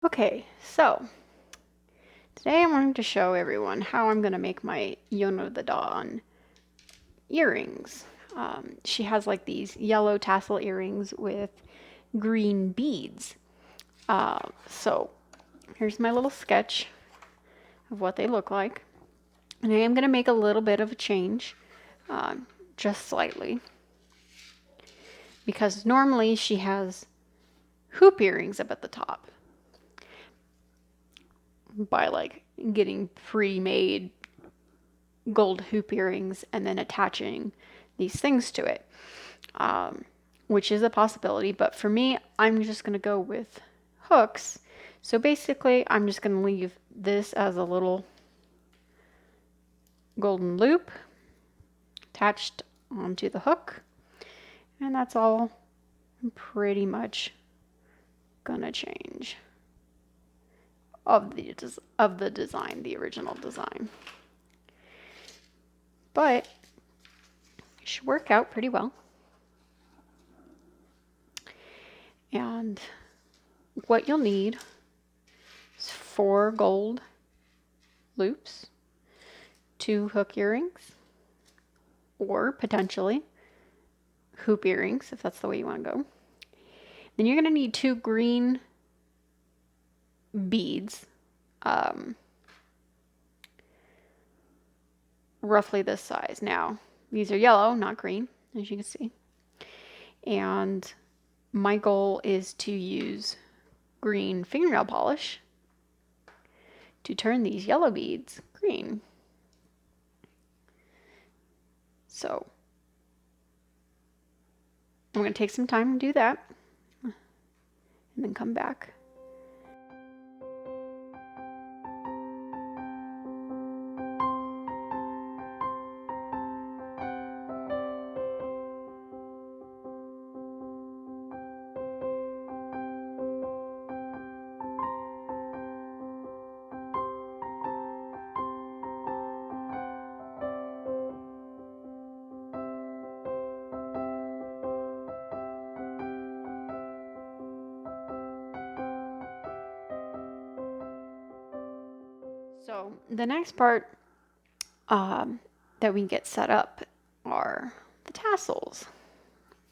Okay, so today I'm going to show everyone how I'm going to make my Yona the Dawn earrings. She has like these yellow tassel earrings with green beads. So here's my little sketch of what they look like. And I am going to make a little bit of a change, just slightly, because normally she has hoop earrings up at the top by like getting pre-made gold hoop earrings and then attaching these things to it, which is a possibility. But for me, I'm just going to go with hooks. So basically, I'm just going to leave this as a little golden loop attached onto the hook. And that's all I'm pretty much going to change of the design, the original design. But it should work out pretty well. And what you'll need is 4 gold loops, 2 hook earrings, or potentially hoop earrings if that's the way you want to go. Then you're going to need 2 green beads, roughly this size. Now, these are yellow, not green, as you can see. And my goal is to use green fingernail polish to turn these yellow beads green. So I'm going to take some time and do that, and then come back. So the next part that we get set up are the tassels.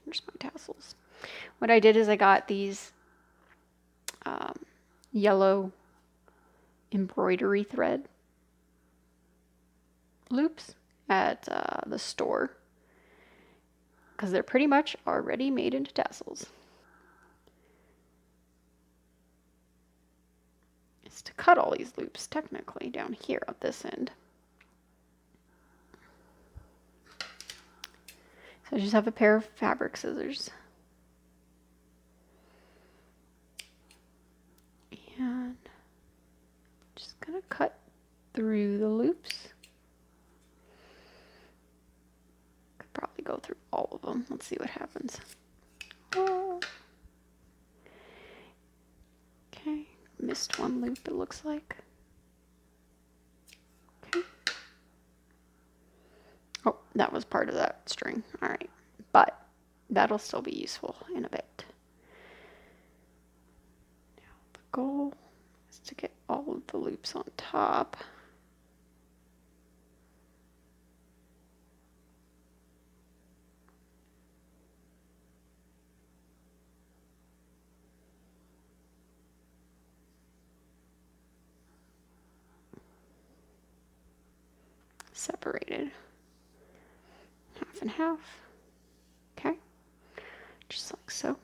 Here's my tassels. What I did is I got these yellow embroidery thread loops at the store because they're pretty much already made into tassels. It's to cut all these loops technically down here at this end. So I just have a pair of fabric scissors. And just gonna cut through the loops. Could probably go through all of them. Let's see what happens. Oh. Okay, missed one loop it looks like. Okay. Oh, that was part of that string. All right, but that'll still be useful in a bit. Now the goal is to get all of the loops on top. Separated half and half. Okay, just like so.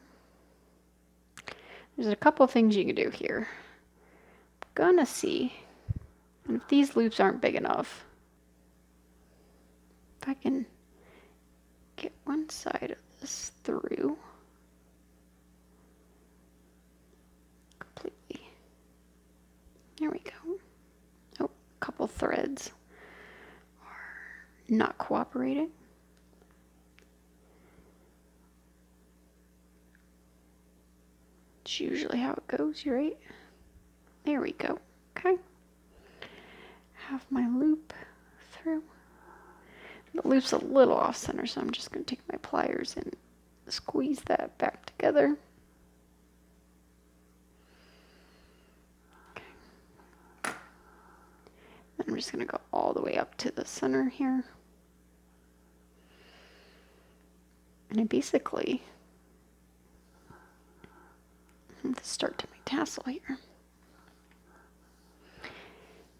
There's a couple things you can do here. I'm gonna see, and if these loops aren't big enough, if I can get one side of this through completely. There we go. Oh, a couple threads are not cooperating. It's usually how it goes, right? There we go. Okay. Have my loop through. The loop's a little off center, so I'm just going to take my pliers and squeeze that back together. I'm just going to go all the way up to the center here. And I basically have to start to my tassel here.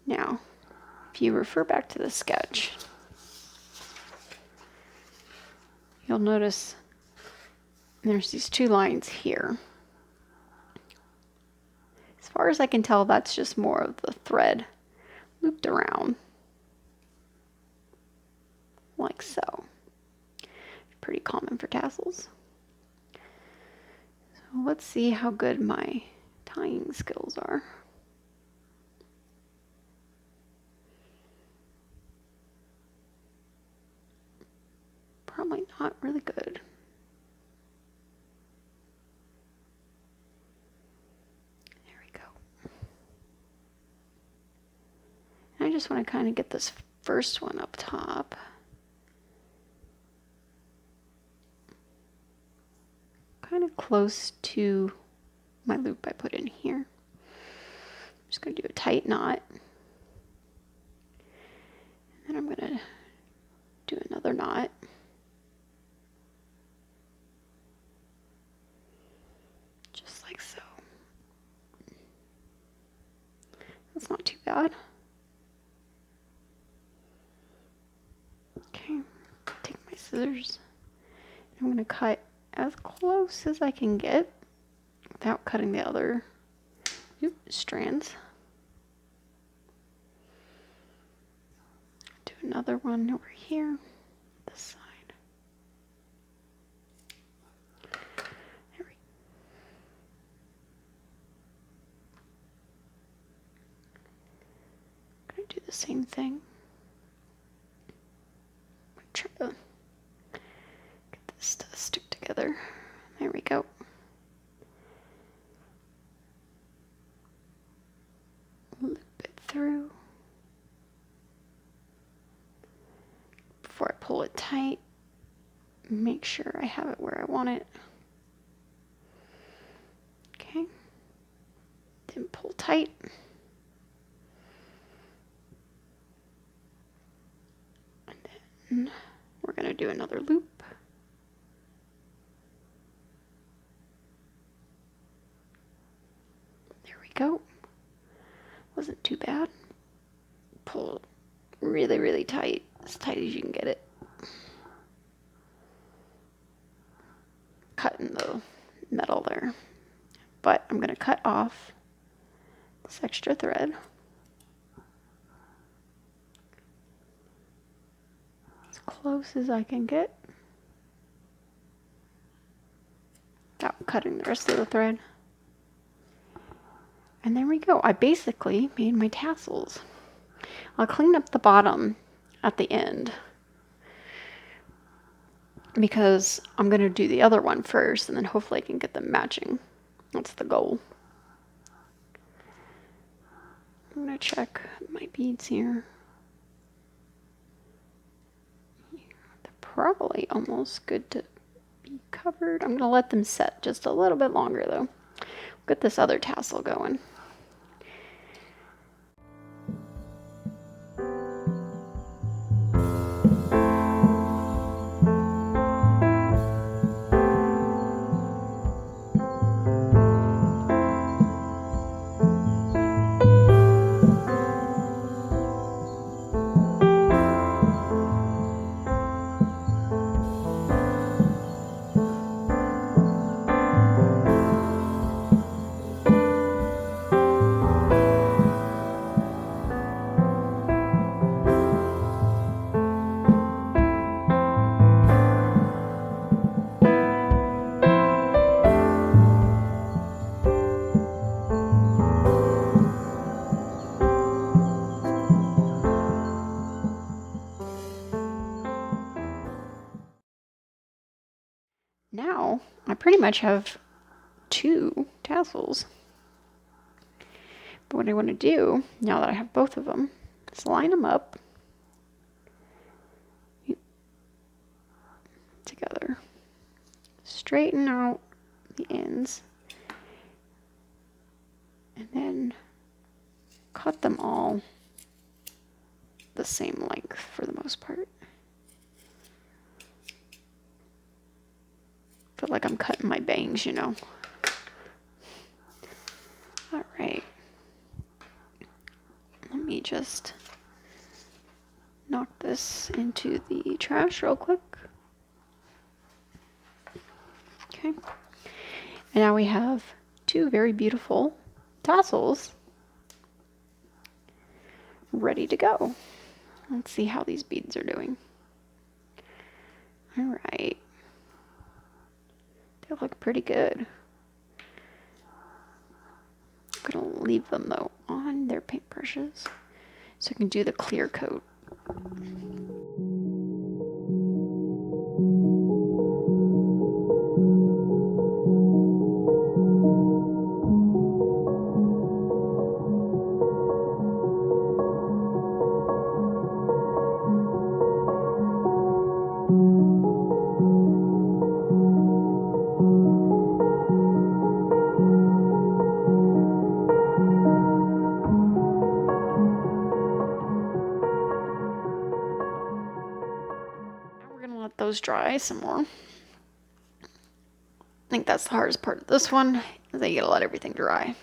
Now, if you refer back to the sketch, you'll notice there's these two lines here. As far as I can tell, that's just more of the thread looped around, like so. Pretty common for tassels. So let's see how good my tying skills are. Probably not really good. There we go. And I just want to kind of get this first one up top. Kind of close to my loop I put in here. I'm just going to do a tight knot. And then I'm going to do another knot. Just like so. That's not too bad. Okay, take my scissors. I'm going to cut as close as I can get without cutting the other strands. Do another one over here, this side. There we go. I'm going to do the same thing. Try to get this to stick together. There we go. Loop it through. Before I pull it tight, make sure I have it where I want it. Okay. Then pull tight. And then we're going to do another loop. There we go. Wasn't too bad. Pull really, really tight, as tight as you can get it. Cutting the metal there. But I'm going to cut off this extra thread. As close as I can get. Without cutting the rest of the thread. And there we go. I basically made my tassels. I'll clean up the bottom at the end because I'm going to do the other one first and then hopefully I can get them matching. That's the goal. I'm going to check my beads here. They're probably almost good to be covered. I'm going to let them set just a little bit longer though. Get this other tassel going. Now, I pretty much have 2 tassels. But what I want to do, now that I have both of them, is line them up together. Straighten out the ends. And then cut them all the same length for the most part. Feel like I'm cutting my bangs, you know. All right. Let me just knock this into the trash real quick. Okay. And now we have two very beautiful tassels ready to go. Let's see how these beads are doing. All right. They look pretty good. I'm gonna leave them though on their paintbrushes so I can do the clear coat. Those dry some more. I think that's the hardest part of this one, is that you gotta let everything dry.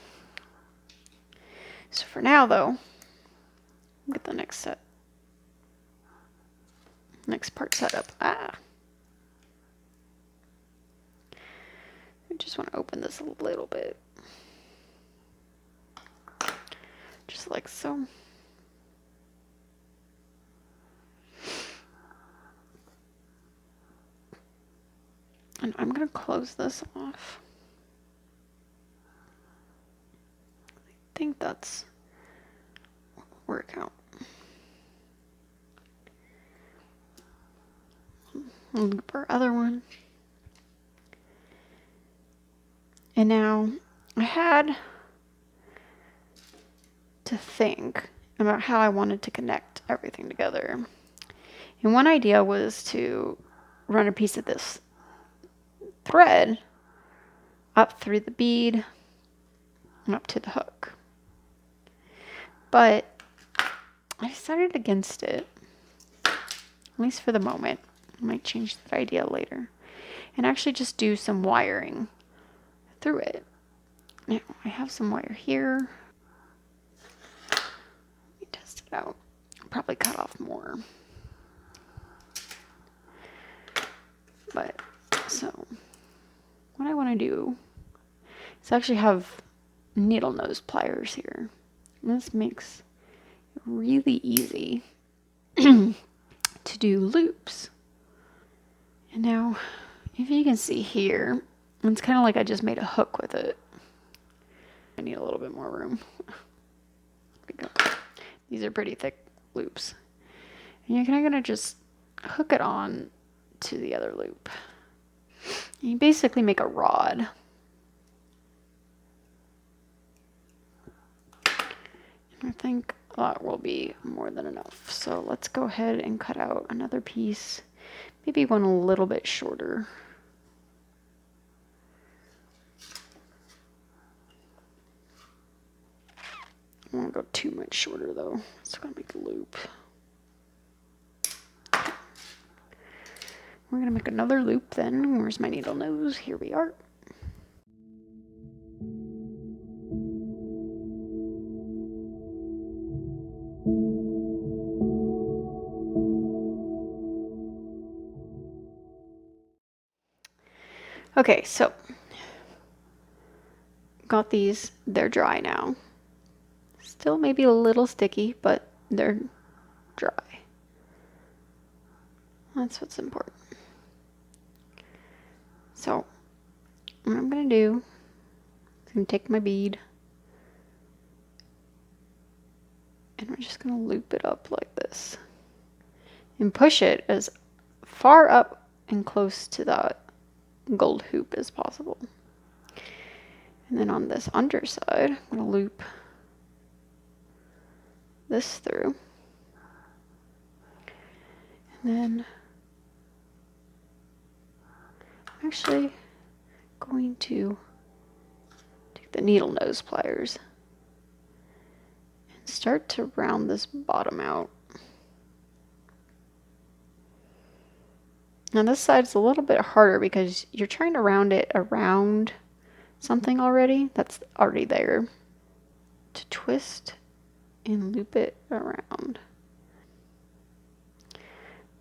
So for now though, get the next part set up. I just want to open this a little bit. Just like so. And I'm going to close this off. I think that's what will work out. Loop our other one. And now I had to think about how I wanted to connect everything together. And one idea was to run a piece of this thread up through the bead and up to the hook. But I decided against it, at least for the moment. I might change that idea later. And actually just do some wiring through it. Now, I have some wire here. Let me test it out. I'll probably cut off more. But, so, what I want to do is actually have needle nose pliers here. And this makes it really easy to do loops. And now, if you can see here, it's kind of like I just made a hook with it. I need a little bit more room. There we go. These are pretty thick loops. And you're kind of going to just hook it on to the other loop. And you basically make a rod. And I think that will be more than enough. So let's go ahead and cut out another piece. Maybe one a little bit shorter. I won't go too much shorter though. It's gonna make a loop. We're gonna make another loop then. Where's my needle nose? Here we are. Okay, so got these. They're dry now. Still maybe a little sticky, but they're dry. That's what's important. So what I'm gonna do is I'm gonna take my bead and we're just gonna loop it up like this and push it as far up and close to that gold hoop as possible. And then on this underside, I'm gonna loop this through. And then I'm actually going to take the needle nose pliers and start to round this bottom out. Now this side's a little bit harder because you're trying to round it around something already that's already there. To twist and loop it around.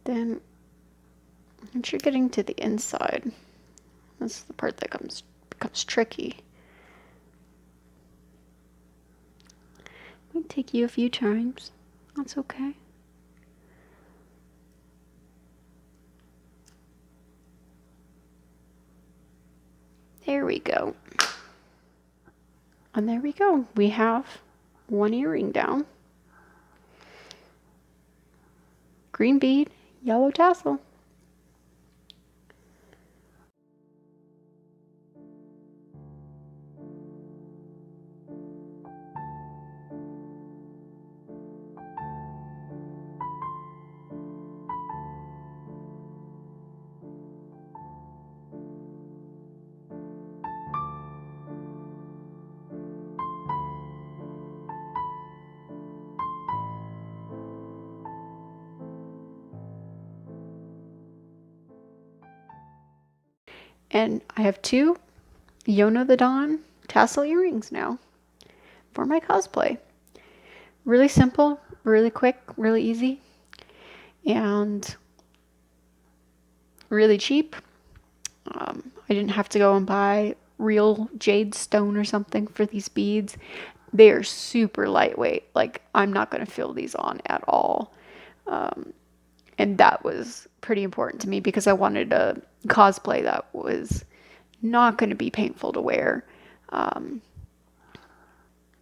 Then once you're getting to the inside, this is the part that becomes tricky. It might take you a few times. That's okay. There we go. And there we go. We have one earring down. Green bead, yellow tassel. And I have two Yona the Dawn tassel earrings now for my cosplay. Really simple, really quick, really easy, and really cheap. I didn't have to go and buy real jade stone or something for these beads. They are super lightweight. Like, I'm not going to feel these on at all. And that was pretty important to me because I wanted a cosplay that was not going to be painful to wear. A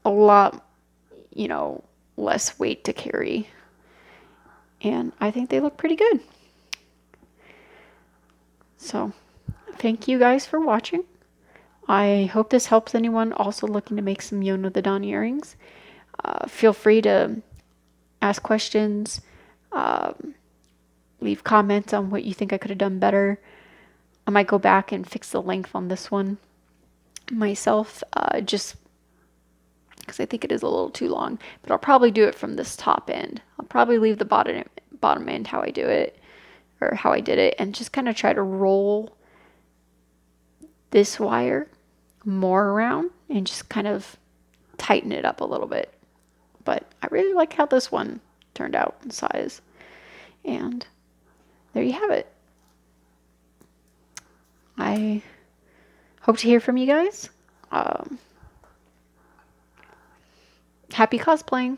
lot, less weight to carry. And I think they look pretty good. So, thank you guys for watching. I hope this helps anyone also looking to make some Yona the Dawn earrings. Feel free to ask questions, leave comments on what you think I could have done better. I might go back and fix the length on this one myself, just because I think it is a little too long. But I'll probably do it from this top end. I'll probably leave the bottom end how I do it, or how I did it, and just kind of try to roll this wire more around and just kind of tighten it up a little bit. But I really like how this one turned out in size. And there you have it. I hope to hear from you guys. Happy cosplaying.